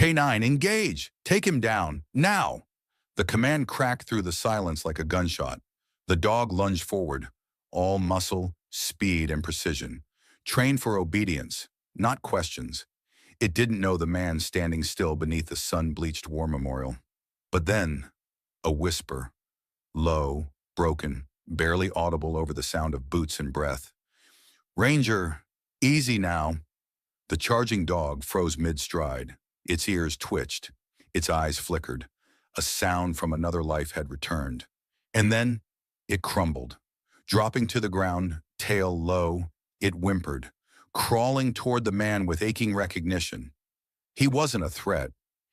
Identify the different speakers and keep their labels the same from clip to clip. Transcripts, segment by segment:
Speaker 1: K9, engage! Take him down, now! The command cracked through the silence like a gunshot. The dog lunged forward, all muscle, speed, and precision, trained for obedience, not questions. It didn't know the man standing still beneath the sun-bleached war memorial. But then, a whisper, low, broken, barely audible over the sound of boots and breath. "Ranger, easy now." The charging dog froze mid-stride. Its ears twitched. Its eyes flickered. A sound from another life had returned. And then, it crumbled. Dropping to the ground, tail low, it whimpered, crawling toward the man with aching recognition. He wasn't a threat.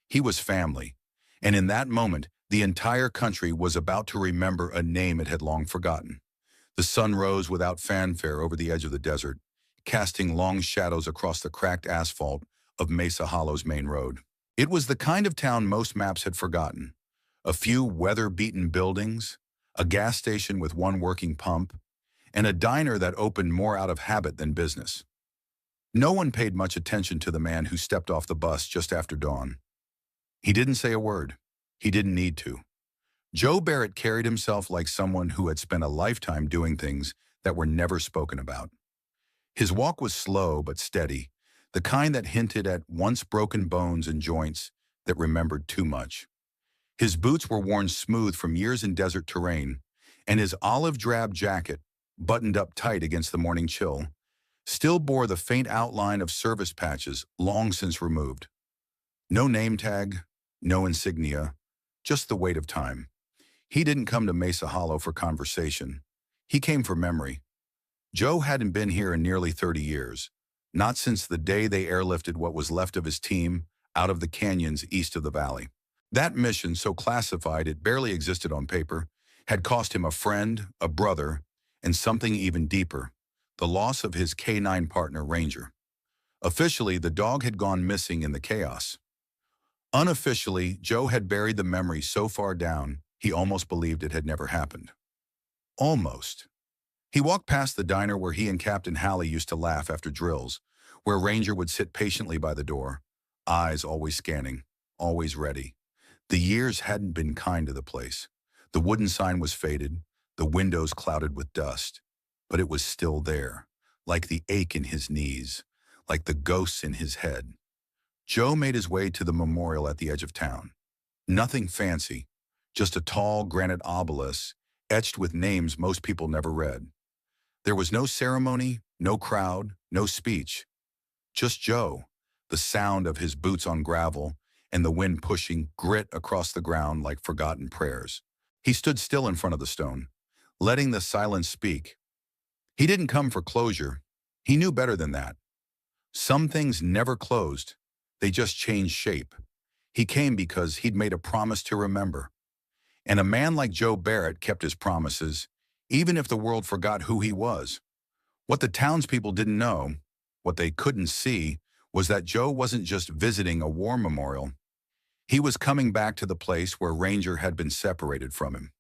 Speaker 1: He was family. And in that moment, the entire country was about to remember a name it had long forgotten. The sun rose without fanfare over the edge of the desert, casting long shadows across the cracked asphalt of Mesa Hollow's main road. It was the kind of town most maps had forgotten. A few weather-beaten buildings, a gas station with one working pump, and a diner that opened more out of habit than business. No one paid much attention to the man who stepped off the bus just after dawn. He didn't say a word. He didn't need to. Joe Barrett carried himself like someone who had spent a lifetime doing things that were never spoken about. His walk was slow but steady, the kind that hinted at once broken bones and joints that remembered too much. His boots were worn smooth from years in desert terrain, and his olive-drab jacket, buttoned up tight against the morning chill, still bore the faint outline of service patches long since removed. No name tag, no insignia, just the weight of time. He didn't come to Mesa Hollow for conversation. He came for memory. Joe hadn't been here in nearly 30 years, not since the day they airlifted what was left of his team out of the canyons east of the valley. That mission, so classified it barely existed on paper, had cost him a friend, a brother, and something even deeper, the loss of his K9 partner, Ranger. Officially, the dog had gone missing in the chaos. Unofficially, Joe had buried the memory so far down, he almost believed it had never happened. Almost. He walked past the diner where he and Captain Hallie used to laugh after drills, where Ranger would sit patiently by the door, eyes always scanning, always ready. The years hadn't been kind to the place. The wooden sign was faded, the windows clouded with dust, but it was still there, like the ache in his knees, like the ghosts in his head. Joe made his way to the memorial at the edge of town. Nothing fancy, just a tall granite obelisk etched with names most people never read. There was no ceremony, no crowd, no speech. Just Joe, the sound of his boots on gravel, and the wind pushing grit across the ground like forgotten prayers. He stood still in front of the stone, letting the silence speak. He didn't come for closure. He knew better than that. Some things never closed. They just changed shape. He came because he'd made a promise to remember. And a man like Joe Barrett kept his promises, even if the world forgot who he was. What the townspeople didn't know, what they couldn't see, was that Joe wasn't just visiting a war memorial. He was coming back to the place where Ranger had been separated from him.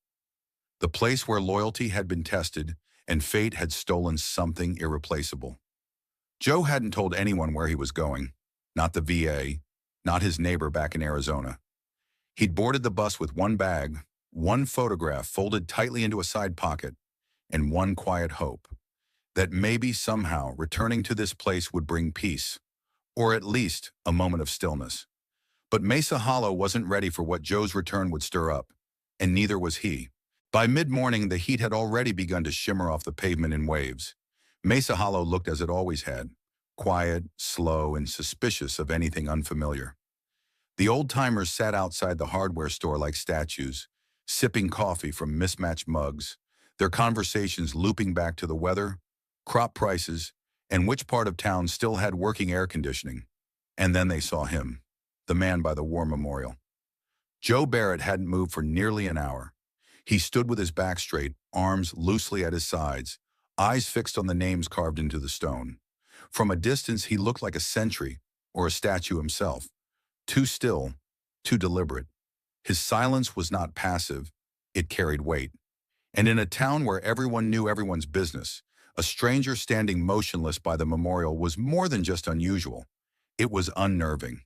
Speaker 1: The place where loyalty had been tested and fate had stolen something irreplaceable. Joe hadn't told anyone where he was going, not the VA, not his neighbor back in Arizona. He'd boarded the bus with one bag, one photograph folded tightly into a side pocket, and one quiet hope, that maybe somehow returning to this place would bring peace, or at least a moment of stillness. But Mesa Hollow wasn't ready for what Joe's return would stir up, and neither was he. By mid-morning, the heat had already begun to shimmer off the pavement in waves. Mesa Hollow looked as it always had, quiet, slow, and suspicious of anything unfamiliar. The old-timers sat outside the hardware store like statues, sipping coffee from mismatched mugs, their conversations looping back to the weather, crop prices, and which part of town still had working air conditioning. And then they saw him, the man by the war memorial. Joe Barrett hadn't moved for nearly an hour. He stood with his back straight, arms loosely at his sides, eyes fixed on the names carved into the stone. From a distance, he looked like a sentry or a statue himself, too still, too deliberate. His silence was not passive, it carried weight. And in a town where everyone knew everyone's business, a stranger standing motionless by the memorial was more than just unusual. It was unnerving.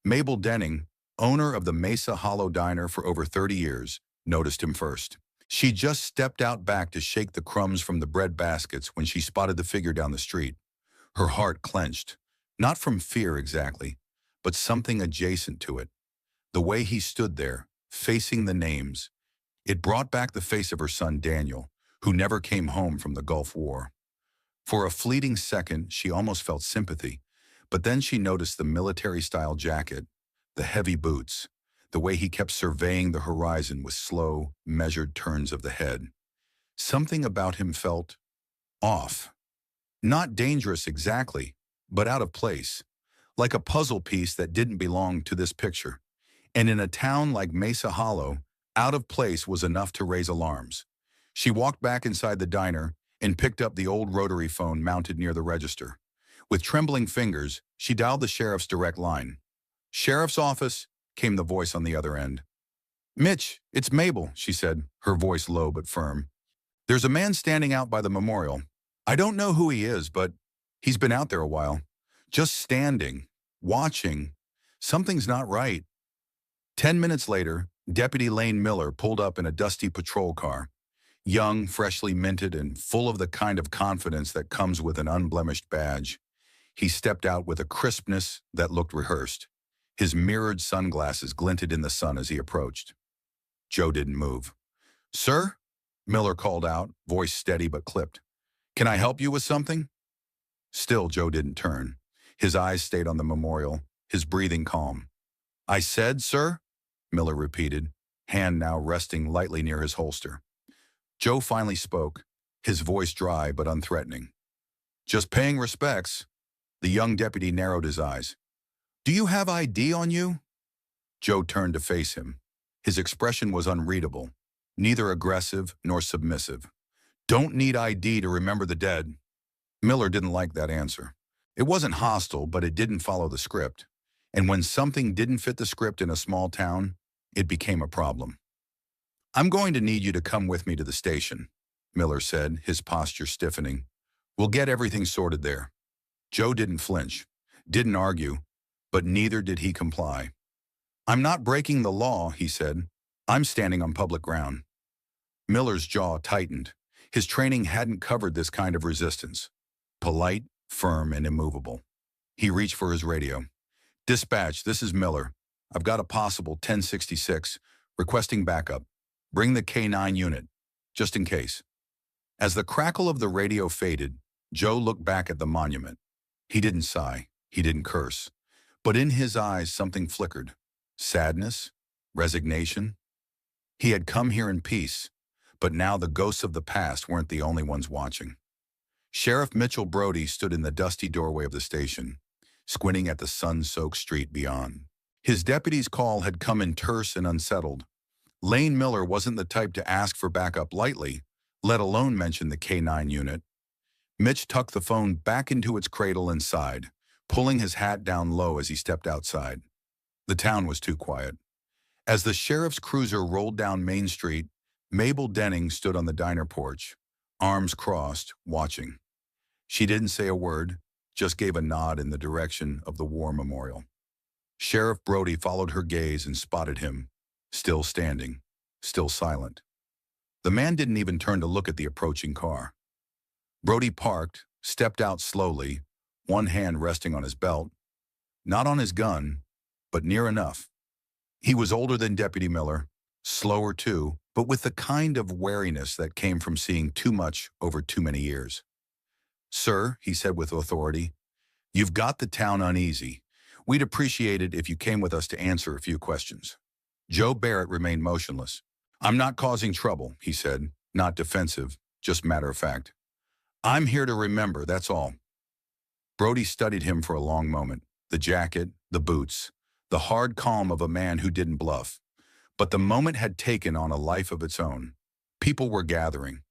Speaker 1: Mabel Denning, owner of the Mesa Hollow Diner for over 30 years, noticed him first. She just stepped out back to shake the crumbs from the bread baskets when she spotted the figure down the street. Her heart clenched, not from fear exactly, but something adjacent to it. The way he stood there, facing the names, it brought back the face of her son Daniel, who never came home from the Gulf War. For a fleeting second, she almost felt sympathy, but then she noticed the military-style jacket, the heavy boots, the way he kept surveying the horizon with slow, measured turns of the head. Something about him felt off. Not dangerous exactly, but out of place, like a puzzle piece that didn't belong to this picture. And in a town like Mesa Hollow, out of place was enough to raise alarms. She walked back inside the diner and picked up the old rotary phone mounted near the register. With trembling fingers, she dialed the sheriff's direct line. "Sheriff's office," came the voice on the other end. "Mitch, it's Mabel," she said, her voice low but firm. "There's a man standing out by the memorial. I don't know who he is, but he's been out there a while. Just standing, watching. Something's not right." 10 minutes later, Deputy Lane Miller pulled up in a dusty patrol car. Young, freshly minted, and full of the kind of confidence that comes with an unblemished badge. He stepped out with a crispness that looked rehearsed. His mirrored sunglasses glinted in the sun as he approached. Joe didn't move. "Sir?" Miller called out, voice steady but clipped. "Can I help you with something?" Still, Joe didn't turn. His eyes stayed on the memorial, his breathing calm. "I said, sir?" Miller repeated, hand now resting lightly near his holster. Joe finally spoke, his voice dry but unthreatening. "Just paying respects." The young deputy narrowed his eyes. "Do you have ID on you?" Joe turned to face him. His expression was unreadable, neither aggressive nor submissive. "Don't need ID to remember the dead." Miller didn't like that answer. It wasn't hostile, but it didn't follow the script. And when something didn't fit the script in a small town, it became a problem. "I'm going to need you to come with me to the station," Miller said, his posture stiffening. "We'll get everything sorted there." Joe didn't flinch, didn't argue, but neither did he comply. "I'm not breaking the law," he said. "I'm standing on public ground." Miller's jaw tightened. His training hadn't covered this kind of resistance. Polite, firm, and immovable. He reached for his radio. "Dispatch, this is Miller. I've got a possible 1066, requesting backup. Bring the K9 unit, just in case." As the crackle of the radio faded, Joe looked back at the monument. He didn't sigh, he didn't curse, but in his eyes something flickered. Sadness, resignation. He had come here in peace, but now the ghosts of the past weren't the only ones watching. Sheriff Mitchell Brody stood in the dusty doorway of the station, squinting at the sun-soaked street beyond. His deputy's call had come in terse and unsettled. Lane Miller wasn't the type to ask for backup lightly, let alone mention the K9 unit. Mitch tucked the phone back into its cradle and sighed, pulling his hat down low as he stepped outside. The town was too quiet. As the sheriff's cruiser rolled down Main Street, Mabel Denning stood on the diner porch, arms crossed, watching. She didn't say a word, just gave a nod in the direction of the war memorial. Sheriff Brody followed her gaze and spotted him, still standing, still silent. The man didn't even turn to look at the approaching car. Brody parked, stepped out slowly, one hand resting on his belt, not on his gun, but near enough. He was older than Deputy Miller, slower too, but with the kind of wariness that came from seeing too much over too many years. "Sir," he said with authority, "you've got the town uneasy. We'd appreciate it if you came with us to answer a few questions." Joe Barrett remained motionless. "I'm not causing trouble," he said, not defensive, just matter of fact. "I'm here to remember, that's all." Brody studied him for a long moment, the jacket, the boots, the hard calm of a man who didn't bluff. But the moment had taken on a life of its own. People were gathering.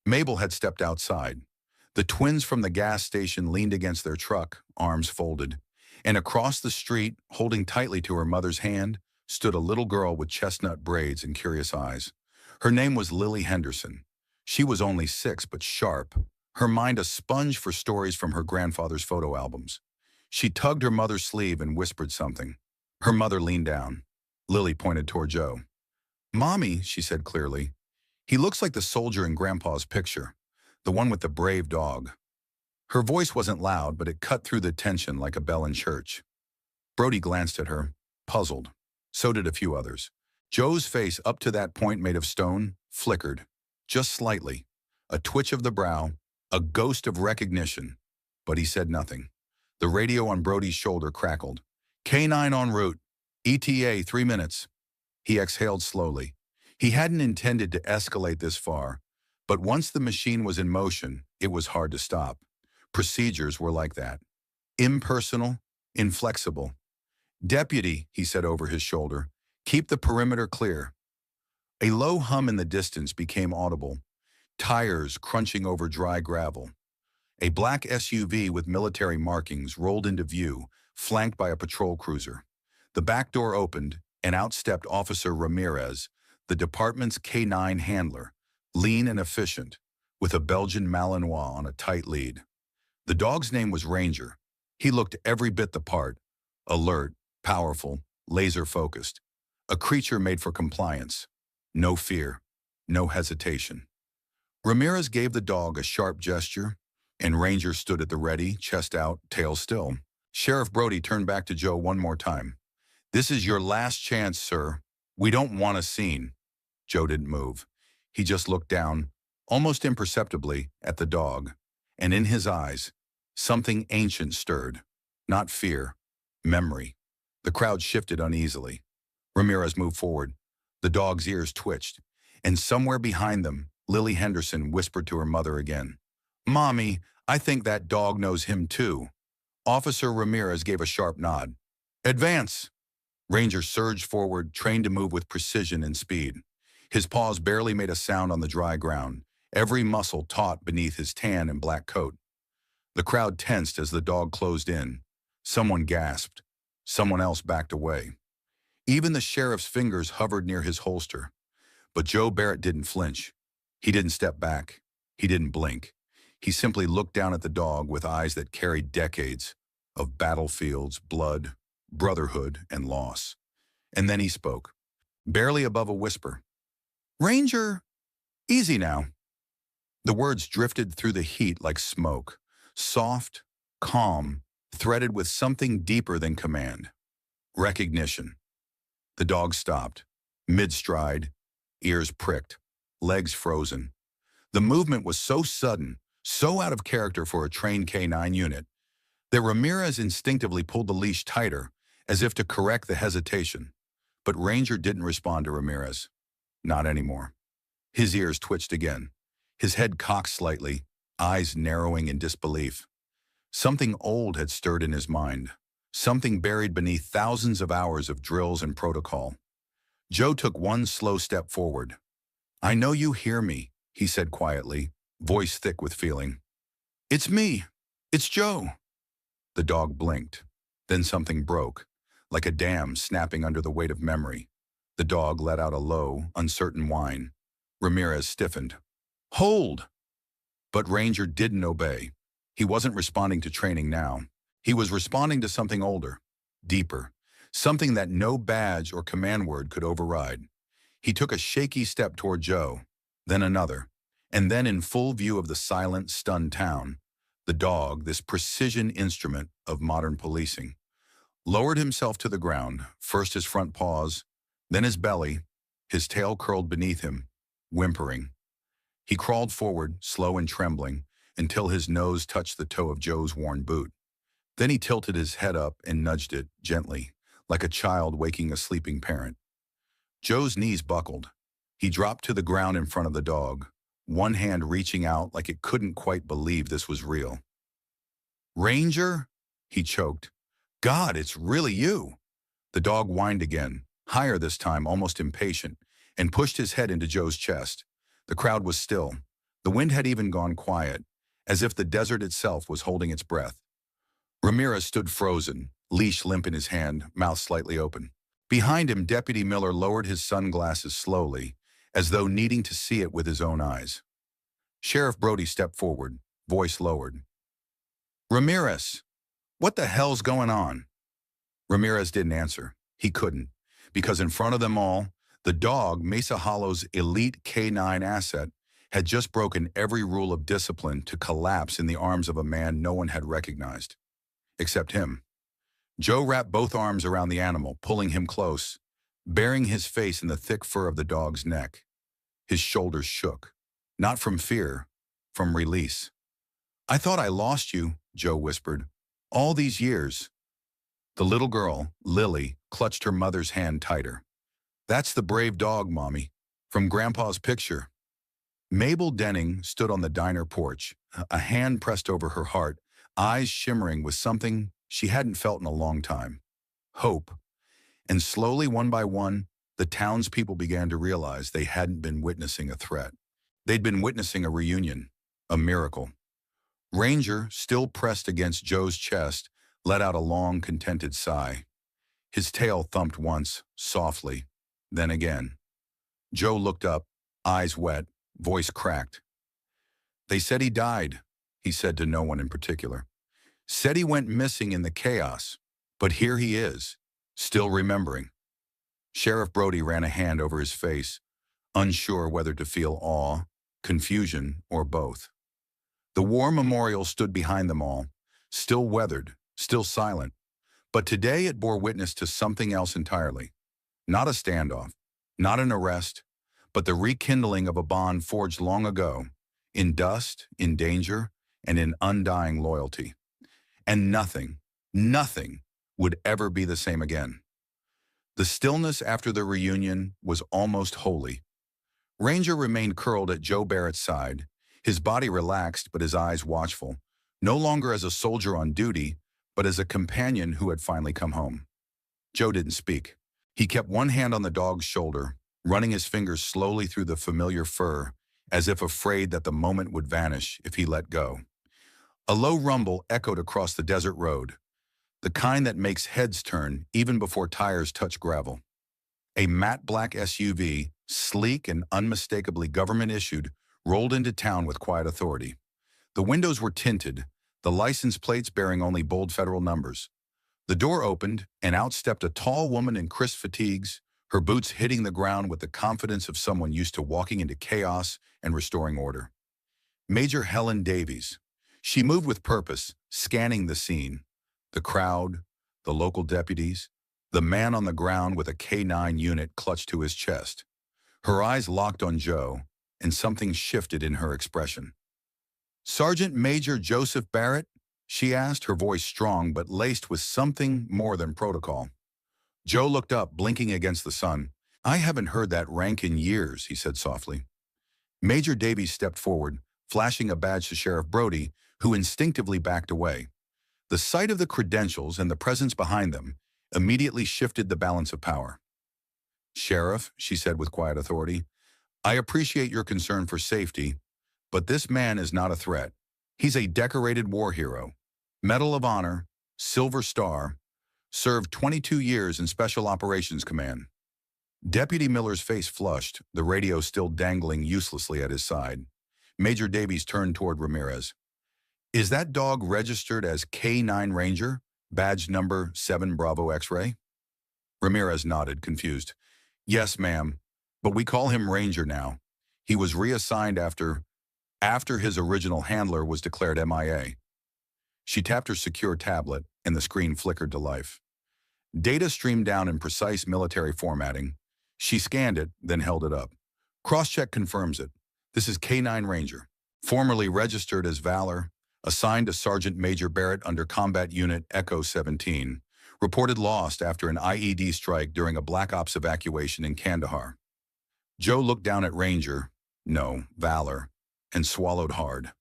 Speaker 1: Mabel had stepped outside. The twins from the gas station leaned against their truck, arms folded. And across the street, holding tightly to her mother's hand, stood a little girl with chestnut braids and curious eyes. Her name was Lily Henderson. She was only 6, but sharp, her mind a sponge for stories from her grandfather's photo albums. She tugged her mother's sleeve and whispered something. Her mother leaned down. Lily pointed toward Joe. "Mommy," she said clearly, "he looks like the soldier in Grandpa's picture, the one with the brave dog." Her voice wasn't loud, but it cut through the tension like a bell in church. Brody glanced at her, puzzled. So did a few others. Joe's face, up to that point made of stone, flickered, just slightly. A twitch of the brow, a ghost of recognition. But he said nothing. The radio on Brody's shoulder crackled. "K9 en route. ETA 3 minutes." He exhaled slowly. He hadn't intended to escalate this far, but once the machine was in motion, it was hard to stop. Procedures were like that. Impersonal, inflexible. "Deputy," he said over his shoulder, "keep the perimeter clear." A low hum in the distance became audible, tires crunching over dry gravel. A black SUV with military markings rolled into view, flanked by a patrol cruiser. The back door opened, and out stepped Officer Ramirez, the department's K9 handler, lean and efficient, with a Belgian Malinois on a tight lead. The dog's name was Ranger. He looked every bit the part, alert, powerful, laser-focused. A creature made for compliance. No fear, no hesitation. Ramirez gave the dog a sharp gesture, and Ranger stood at the ready, chest out, tail still. Sheriff Brody turned back to Joe one more time. "This is your last chance, sir. We don't want a scene." Joe didn't move. He just looked down, almost imperceptibly, at the dog, and in his eyes, something ancient stirred. Not fear, memory. The crowd shifted uneasily. Ramirez moved forward. The dog's ears twitched, and somewhere behind them, Lily Henderson whispered to her mother again. "Mommy, I think that dog knows him too." Officer Ramirez gave a sharp nod. "Advance!" Ranger surged forward, trained to move with precision and speed. His paws barely made a sound on the dry ground, every muscle taut beneath his tan and black coat. The crowd tensed as the dog closed in. Someone gasped. Someone else backed away. Even the sheriff's fingers hovered near his holster. But Joe Barrett didn't flinch. He didn't step back. He didn't blink. He simply looked down at the dog with eyes that carried decades of battlefields, blood, brotherhood, and loss. And then he spoke, barely above a whisper. "Ranger, easy now." The words drifted through the heat like smoke, soft, calm, threaded with something deeper than command. Recognition. The dog stopped, mid-stride, ears pricked, legs frozen. The movement was so sudden, so out of character for a trained K9 unit, that Ramirez instinctively pulled the leash tighter, as if to correct the hesitation. But Ranger didn't respond to Ramirez. Not anymore. His ears twitched again. His head cocked slightly, eyes narrowing in disbelief. Something old had stirred in his mind. Something buried beneath thousands of hours of drills and protocol. Joe took one slow step forward. "I know you hear me," he said quietly, voice thick with feeling. "It's me. It's Joe." The dog blinked. Then something broke, like a dam snapping under the weight of memory. The dog let out a low, uncertain whine. Ramirez stiffened. "Hold!" But Ranger didn't obey. He wasn't responding to training now. He was responding to something older, deeper, something that no badge or command word could override. He took a shaky step toward Joe, then another, and then in full view of the silent, stunned town, the dog, this precision instrument of modern policing, lowered himself to the ground, first his front paws, then his belly, his tail curled beneath him, whimpering. He crawled forward, slow and trembling, until his nose touched the toe of Joe's worn boot. Then he tilted his head up and nudged it, gently, like a child waking a sleeping parent. Joe's knees buckled. He dropped to the ground in front of the dog, one hand reaching out like it couldn't quite believe this was real. "Ranger?" he choked. "God, it's really you." The dog whined again, higher this time, almost impatient, and pushed his head into Joe's chest. The crowd was still. The wind had even gone quiet, as if the desert itself was holding its breath. Ramirez stood frozen, leash limp in his hand, mouth slightly open. Behind him, Deputy Miller lowered his sunglasses slowly, as though needing to see it with his own eyes. Sheriff Brody stepped forward, voice lowered. "Ramirez, what the hell's going on?" Ramirez didn't answer. He couldn't, because in front of them all, the dog, Mesa Hollow's elite canine asset, had just broken every rule of discipline to collapse in the arms of a man no one had recognized, except him. Joe wrapped both arms around the animal, pulling him close, burying his face in the thick fur of the dog's neck. His shoulders shook, not from fear, from release. "I thought I lost you," Joe whispered. "All these years." The little girl, Lily, clutched her mother's hand tighter. "That's the brave dog, Mommy, from Grandpa's picture." Mabel Denning stood on the diner porch, a hand pressed over her heart, eyes shimmering with something she hadn't felt in a long time. Hope. And slowly, one by one, the townspeople began to realize they hadn't been witnessing a threat. They'd been witnessing a reunion, a miracle. Ranger, still pressed against Joe's chest, let out a long, contented sigh. His tail thumped once, softly, then again. Joe looked up, eyes wet, voice cracked. "They said he died," he said to no one in particular. "Said he went missing in the chaos, but here he is, still remembering." Sheriff Brody ran a hand over his face, unsure whether to feel awe, confusion, or both. The war memorial stood behind them all, still weathered, still silent, but today it bore witness to something else entirely. Not a standoff, not an arrest, but the rekindling of a bond forged long ago, in dust, in danger, and in undying loyalty. And nothing, nothing would ever be the same again. The stillness after the reunion was almost holy. Ranger remained curled at Joe Barrett's side, his body relaxed but his eyes watchful, no longer as a soldier on duty, but as a companion who had finally come home. Joe didn't speak. He kept one hand on the dog's shoulder, running his fingers slowly through the familiar fur, as if afraid that the moment would vanish if he let go. A low rumble echoed across the desert road, the kind that makes heads turn even before tires touch gravel. A matte black SUV, sleek and unmistakably government-issued, rolled into town with quiet authority. The windows were tinted, the license plates bearing only bold federal numbers. The door opened, and out stepped a tall woman in crisp fatigues, her boots hitting the ground with the confidence of someone used to walking into chaos and restoring order. Major Helen Davies. She moved with purpose, scanning the scene. The crowd, the local deputies, the man on the ground with a K9 unit clutched to his chest. Her eyes locked on Joe, and something shifted in her expression. "Sergeant Major Joseph Barrett?" she asked, her voice strong but laced with something more than protocol. Joe looked up, blinking against the sun. "I haven't heard that rank in years," he said softly. Major Davies stepped forward, flashing a badge to Sheriff Brody, who instinctively backed away. The sight of the credentials and the presence behind them immediately shifted the balance of power. "Sheriff," she said with quiet authority, "I appreciate your concern for safety, but this man is not a threat. He's a decorated war hero, Medal of Honor, Silver Star, served 22 years in Special Operations Command." Deputy Miller's face flushed, the radio still dangling uselessly at his side. Major Davies turned toward Ramirez. "Is that dog registered as K9 Ranger, badge number 7 Bravo X-ray?" Ramirez nodded, confused. "Yes, ma'am, but we call him Ranger now. He was reassigned after his original handler was declared MIA. She tapped her secure tablet, and the screen flickered to life. Data streamed down in precise military formatting. She scanned it, then held it up. "Crosscheck confirms it. This is K9 Ranger, formerly registered as Valor, assigned to Sergeant Major Barrett under Combat Unit Echo 17, reported lost after an IED strike during a Black Ops evacuation in Kandahar." Joe looked down at Ranger, no, Valor, and swallowed hard.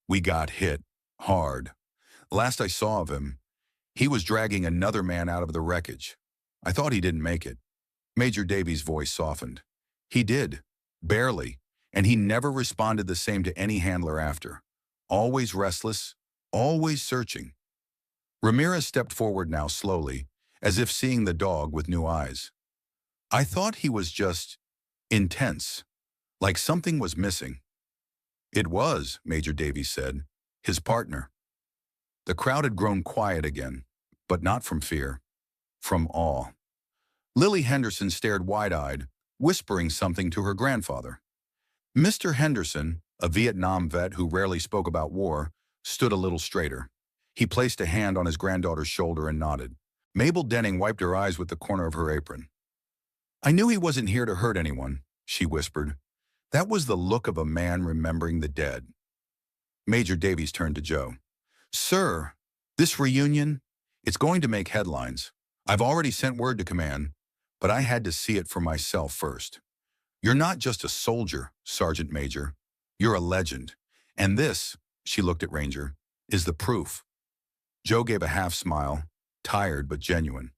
Speaker 1: "We got hit. Hard. Last I saw of him, he was dragging another man out of the wreckage. I thought he didn't make it." Major Davies' voice softened. "He did. Barely. And he never responded the same to any handler after. Always restless, always searching." Ramirez stepped forward now slowly, as if seeing the dog with new eyes. "I thought he was just intense, like something was missing." "It was," Major Davies said, "his partner." The crowd had grown quiet again, but not from fear, from awe. Lily Henderson stared wide-eyed, whispering something to her grandfather. Mr. Henderson, a Vietnam vet who rarely spoke about war, stood a little straighter. He placed a hand on his granddaughter's shoulder and nodded. Mabel Denning wiped her eyes with the corner of her apron. "I knew he wasn't here to hurt anyone," she whispered. That was the look of a man remembering the dead. Major Davies turned to Joe. "Sir, this reunion, it's going to make headlines. I've already sent word to command, but I had to see it for myself first. You're not just a soldier, Sergeant Major. You're a legend. And this," she looked at Ranger, "is the proof." Joe gave a half smile, tired but genuine.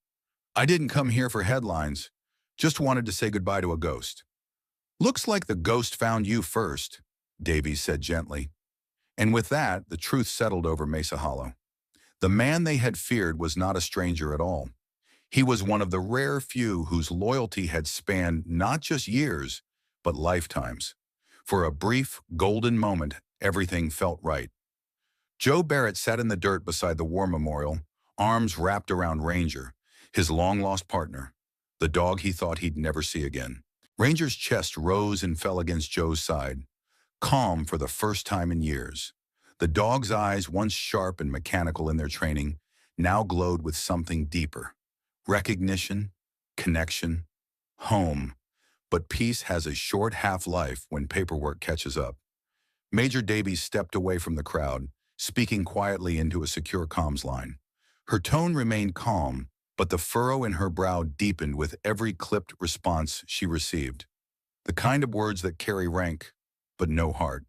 Speaker 1: "I didn't come here for headlines. Just wanted to say goodbye to a ghost." "Looks like the ghost found you first," Davies said gently. And with that, the truth settled over Mesa Hollow. The man they had feared was not a stranger at all. He was one of the rare few whose loyalty had spanned not just years, but lifetimes. For a brief, golden moment, everything felt right. Joe Barrett sat in the dirt beside the war memorial, arms wrapped around Ranger, his long-lost partner, the dog he thought he'd never see again. Ranger's chest rose and fell against Joe's side, calm for the first time in years. The dog's eyes, once sharp and mechanical in their training, now glowed with something deeper. Recognition, connection, home. But peace has a short half-life when paperwork catches up. Major Davies stepped away from the crowd, speaking quietly into a secure comms line. Her tone remained calm, but the furrow in her brow deepened with every clipped response she received. The kind of words that carry rank, but no heart.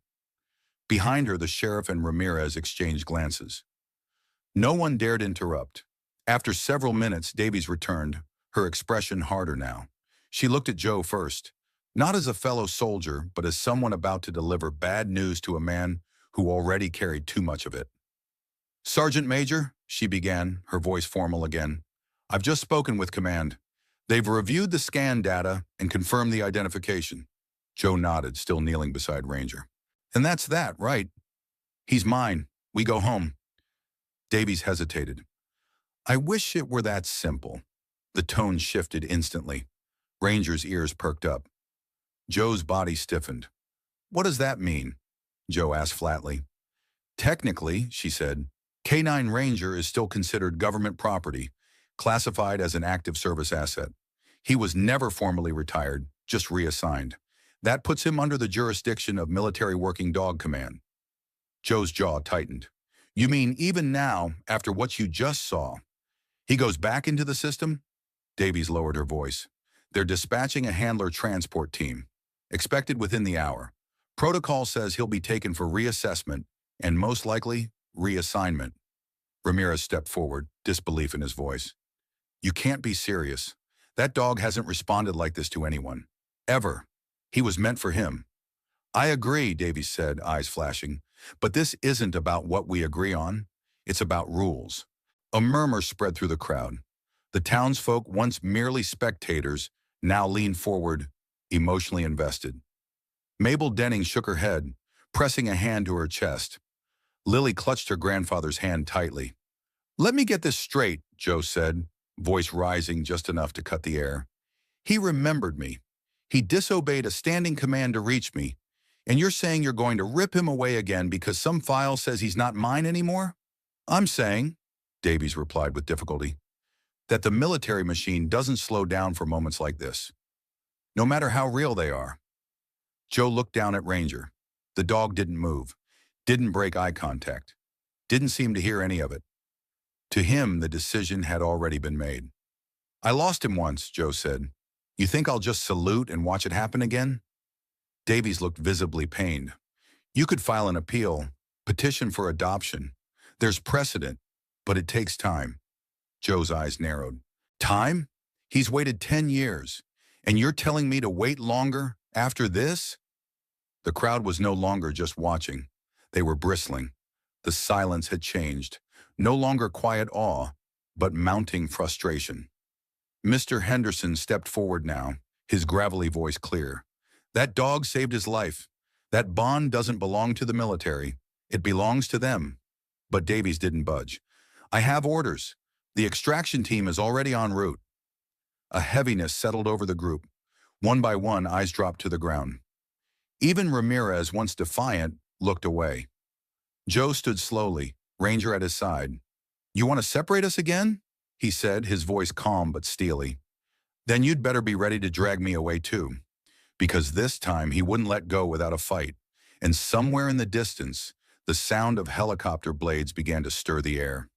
Speaker 1: Behind her, the sheriff and Ramirez exchanged glances. No one dared interrupt. After several minutes, Davies returned, her expression harder now. She looked at Joe first, not as a fellow soldier, but as someone about to deliver bad news to a man who already carried too much of it. "Sergeant Major," she began, her voice formal again, "I've just spoken with command. They've reviewed the scan data and confirmed the identification." Joe nodded, still kneeling beside Ranger. "And that's that, right? He's mine. We go home." Davies hesitated. "I wish it were that simple." The tone shifted instantly. Ranger's ears perked up. Joe's body stiffened. "What does that mean?" Joe asked flatly. "Technically," she said, K-9 Ranger is still considered government property, classified as an active service asset. He was never formally retired, just reassigned. That puts him under the jurisdiction of Military Working Dog Command. Joe's jaw tightened. "You mean even now, after what you just saw, he goes back into the system?" Davies lowered her voice. "They're dispatching a handler transport team. Expected within the hour. Protocol says he'll be taken for reassessment and most likely reassignment." Ramirez stepped forward, disbelief in his voice. "You can't be serious. That dog hasn't responded like this to anyone. Ever. He was meant for him." "I agree," Davies said, eyes flashing. "But this isn't about what we agree on. It's about rules." A murmur spread through the crowd. The townsfolk, once merely spectators, now leaned forward, emotionally invested. Mabel Denning shook her head, pressing a hand to her chest. Lily clutched her grandfather's hand tightly. "Let me get this straight," Joe said, voice rising just enough to cut the air. "He remembered me. He disobeyed a standing command to reach me, and you're saying you're going to rip him away again because some file says he's not mine anymore?" "I'm saying," Davies replied with difficulty, "that the military machine doesn't slow down for moments like this, no matter how real they are." Joe looked down at Ranger. The dog didn't move, didn't break eye contact, didn't seem to hear any of it. To him, the decision had already been made. "I lost him once," Joe said. "You think I'll just salute and watch it happen again?" Davies looked visibly pained. "You could file an appeal, petition for adoption. There's precedent, but it takes time." Joe's eyes narrowed. "Time? He's waited 10 years, and you're telling me to wait longer after this?" The crowd was no longer just watching. They were bristling. The silence had changed. No longer quiet awe, but mounting frustration. Mr. Henderson stepped forward now, his gravelly voice clear. "That dog saved his life. That bond doesn't belong to the military. It belongs to them." But Davies didn't budge. "I have orders. The extraction team is already en route." A heaviness settled over the group. One by one, eyes dropped to the ground. Even Ramirez, once defiant, looked away. Joe stood slowly, Ranger at his side. "You want to separate us again?" he said, his voice calm but steely. "Then you'd better be ready to drag me away too." Because this time he wouldn't let go without a fight. And somewhere in the distance, the sound of helicopter blades began to stir the air.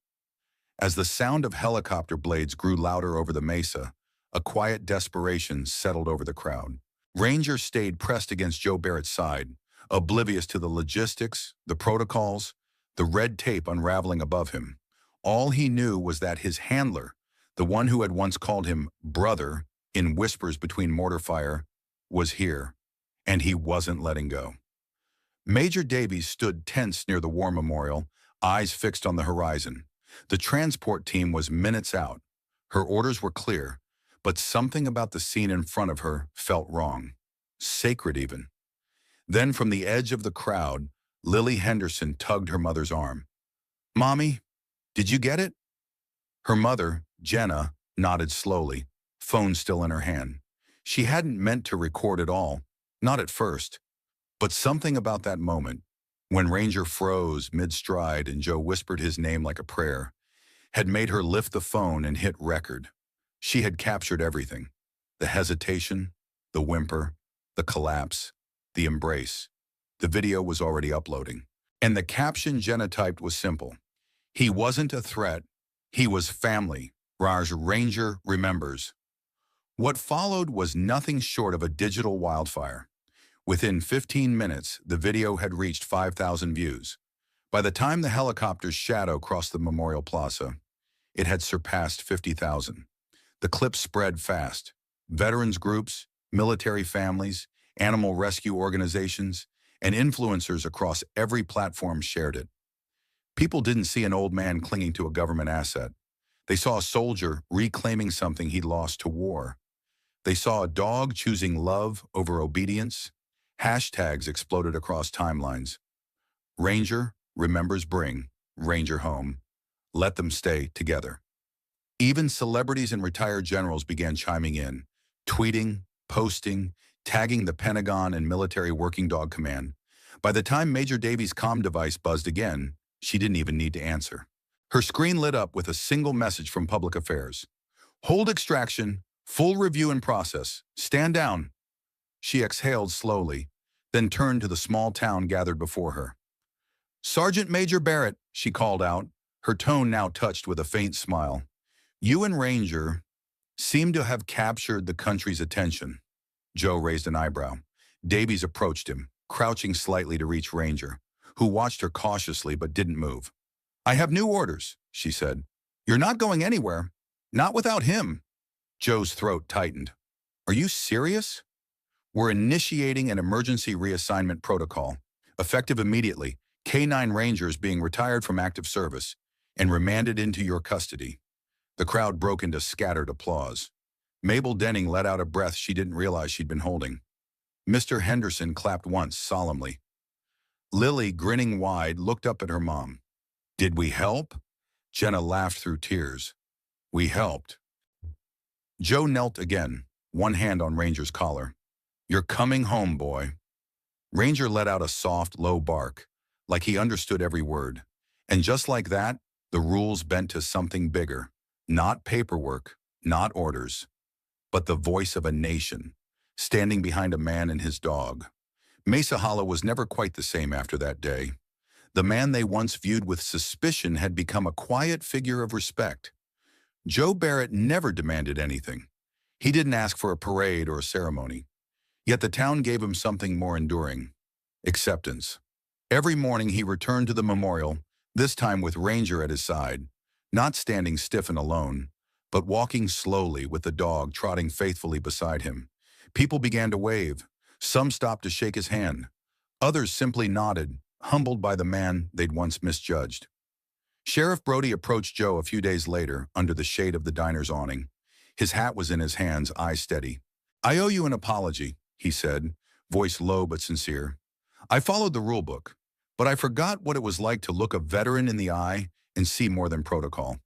Speaker 1: As the sound of helicopter blades grew louder over the mesa, a quiet desperation settled over the crowd. Ranger stayed pressed against Joe Barrett's side, oblivious to the logistics, the protocols, the red tape unraveling above him. All he knew was that his handler, the one who had once called him brother in whispers between mortar fire, was here, and he wasn't letting go. Major Davies stood tense near the war memorial, eyes fixed on the horizon. The transport team was minutes out. Her orders were clear, but something about the scene in front of her felt wrong. Sacred even. Then from the edge of the crowd, Lily Henderson tugged her mother's arm. "Mommy, did you get it?" Her mother, Jenna, nodded slowly, phone still in her hand. She hadn't meant to record it all, not at first. But something about that moment, when Ranger froze mid-stride and Joe whispered his name like a prayer, had made her lift the phone and hit record. She had captured everything. The hesitation, the whimper, the collapse, the embrace. The video was already uploading. And the caption Jenna typed was simple. "He wasn't a threat. He was family. Raj Ranger remembers." What followed was nothing short of a digital wildfire. Within 15 minutes, the video had reached 5,000 views. By the time the helicopter's shadow crossed the Memorial Plaza, it had surpassed 50,000. The clip spread fast. Veterans groups, military families, animal rescue organizations, and influencers across every platform shared it. People didn't see an old man clinging to a government asset. They saw a soldier reclaiming something he'd lost to war. They saw a dog choosing love over obedience. Hashtags exploded across timelines. Ranger remembers bring Ranger home. Let them stay together. Even celebrities and retired generals began chiming in, tweeting, posting, tagging the Pentagon and Military Working Dog Command. By the time Major Davies' comm device buzzed again, she didn't even need to answer. Her screen lit up with a single message from Public Affairs. "Hold extraction. Full review in process. Stand down." She exhaled slowly, then turned to the small town gathered before her. "Sergeant Major Barrett," she called out, her tone now touched with a faint smile. "You and Ranger seem to have captured the country's attention." Joe raised an eyebrow. Davies approached him, crouching slightly to reach Ranger, who watched her cautiously but didn't move. "I have new orders," she said. "You're not going anywhere. Not without him." Joe's throat tightened. "Are you serious?" "We're initiating an emergency reassignment protocol, effective immediately, K-9 Rangers being retired from active service and remanded into your custody." The crowd broke into scattered applause. Mabel Denning let out a breath she didn't realize she'd been holding. Mr. Henderson clapped once solemnly. Lily, grinning wide, looked up at her mom. "Did we help?" Jenna laughed through tears. "We helped." Joe knelt again, one hand on Ranger's collar. "You're coming home, boy." Ranger let out a soft, low bark, like he understood every word. And just like that, the rules bent to something bigger. Not paperwork, not orders, but the voice of a nation, standing behind a man and his dog. Mesa Hollow was never quite the same after that day. The man they once viewed with suspicion had become a quiet figure of respect. Joe Barrett never demanded anything. He didn't ask for a parade or a ceremony. Yet the town gave him something more enduring: acceptance. Every morning he returned to the memorial, this time with Ranger at his side, not standing stiff and alone, but walking slowly with the dog trotting faithfully beside him. People began to wave. Some stopped to shake his hand. Others simply nodded, humbled by the man they'd once misjudged. Sheriff Brody approached Joe a few days later under the shade of the diner's awning. His hat was in his hands, eyes steady. "I owe you an apology," he said, voice low but sincere. "I followed the rule book, but I forgot what it was like to look a veteran in the eye and see more than protocol."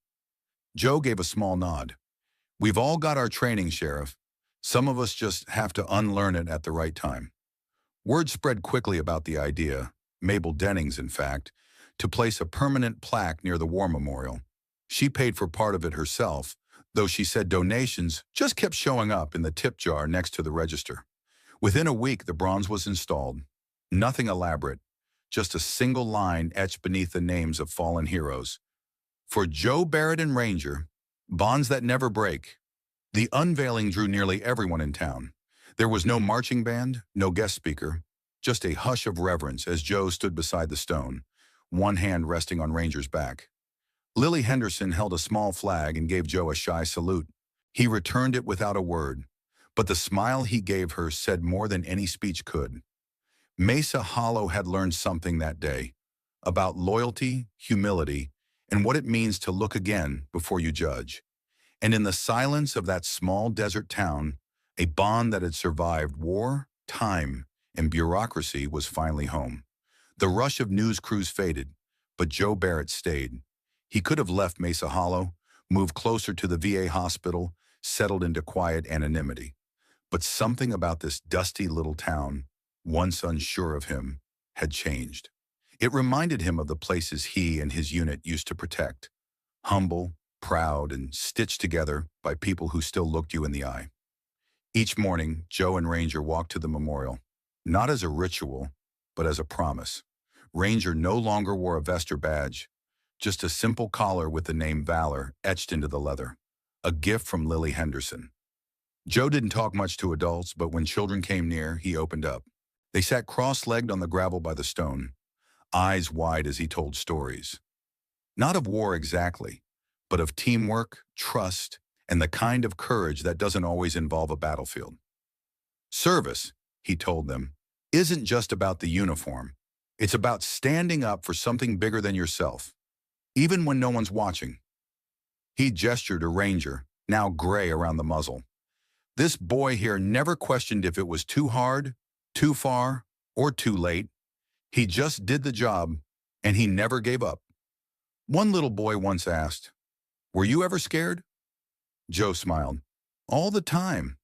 Speaker 1: Joe gave a small nod. We've all got our training, Sheriff. Some of us just have to unlearn it at the right time. Word spread quickly about the idea, Mabel Dennings, in fact, to place a permanent plaque near the war memorial. She paid for part of it herself, though she said donations just kept showing up in the tip jar next to the register. Within a week, the bronze was installed. Nothing elaborate, just a single line etched beneath the names of fallen heroes. For Joe Barrett and Ranger, bonds that never break. The unveiling drew nearly everyone in town. There was no marching band, no guest speaker, just a hush of reverence as Joe stood beside the stone, one hand resting on Ranger's back. Lily Henderson held a small flag and gave Joe a shy salute. He returned it without a word, but the smile he gave her said more than any speech could. Mesa Hollow had learned something that day about loyalty, humility, and what it means to look again before you judge. And in the silence of that small desert town, a bond that had survived war, time, and bureaucracy was finally home. The rush of news crews faded, but Joe Barrett stayed. He could have left Mesa Hollow, moved closer to the VA hospital, settled into quiet anonymity. But something about this dusty little town, once unsure of him, had changed. It reminded him of the places he and his unit used to protect. Humble, proud, and stitched together by people who still looked you in the eye. Each morning, Joe and Ranger walked to the memorial, not as a ritual, but as a promise. Ranger no longer wore a vest or badge, just a simple collar with the name Valor etched into the leather, a gift from Lily Henderson. Joe didn't talk much to adults, but when children came near, he opened up. They sat cross-legged on the gravel by the stone, eyes wide as he told stories. Not of war exactly, but of teamwork, trust, and the kind of courage that doesn't always involve a battlefield. Service, he told them, isn't just about the uniform. It's about standing up for something bigger than yourself, even when no one's watching. He gestured to Ranger, now gray around the muzzle. This boy here never questioned if it was too hard, too far, or too late. He just did the job, and he never gave up. One little boy once asked, "Were you ever scared?" Joe smiled. "All the time.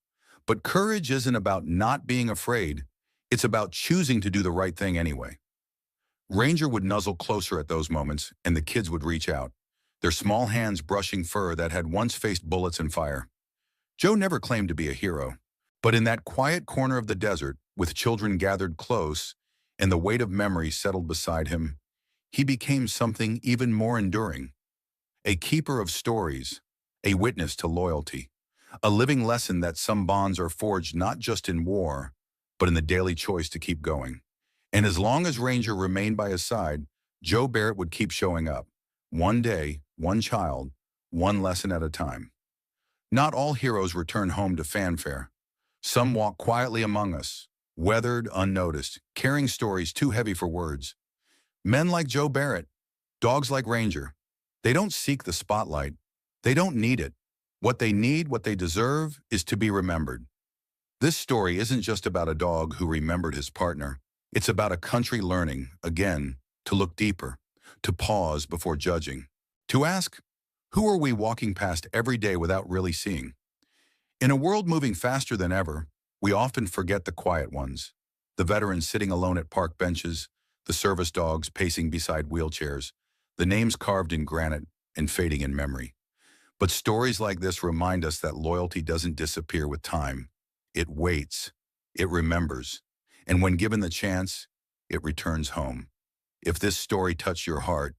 Speaker 1: But courage isn't about not being afraid. It's about choosing to do the right thing anyway." Ranger would nuzzle closer at those moments, and the kids would reach out, their small hands brushing fur that had once faced bullets and fire. Joe never claimed to be a hero, but in that quiet corner of the desert, with children gathered close and the weight of memory settled beside him, he became something even more enduring. A keeper of stories, a witness to loyalty, a living lesson that some bonds are forged not just in war, but in the daily choice to keep going. And as long as Ranger remained by his side, Joe Barrett would keep showing up. One day, one child, one lesson at a time. Not all heroes return home to fanfare. Some walk quietly among us, weathered, unnoticed, carrying stories too heavy for words. Men like Joe Barrett, dogs like Ranger, they don't seek the spotlight. They don't need it. What they need, what they deserve, is to be remembered. This story isn't just about a dog who remembered his partner. It's about a country learning, again, to look deeper, to pause before judging, to ask, who are we walking past every day without really seeing? In a world moving faster than ever, we often forget the quiet ones, the veterans sitting alone at park benches, the service dogs pacing beside wheelchairs, the names carved in granite and fading in memory. But stories like this remind us that loyalty doesn't disappear with time. It waits, it remembers, and when given the chance, it returns home. If this story touched your heart,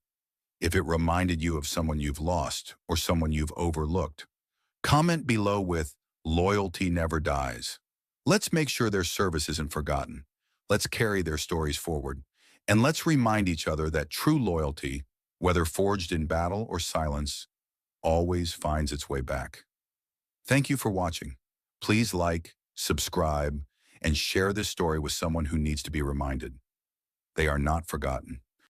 Speaker 1: if it reminded you of someone you've lost or someone you've overlooked, comment below with "Loyalty never dies." Let's make sure their service isn't forgotten. Let's carry their stories forward. And let's remind each other that true loyalty, whether forged in battle or silence, always finds its way back. Thank you for watching. Please like, subscribe, and share this story with someone who needs to be reminded. They are not forgotten.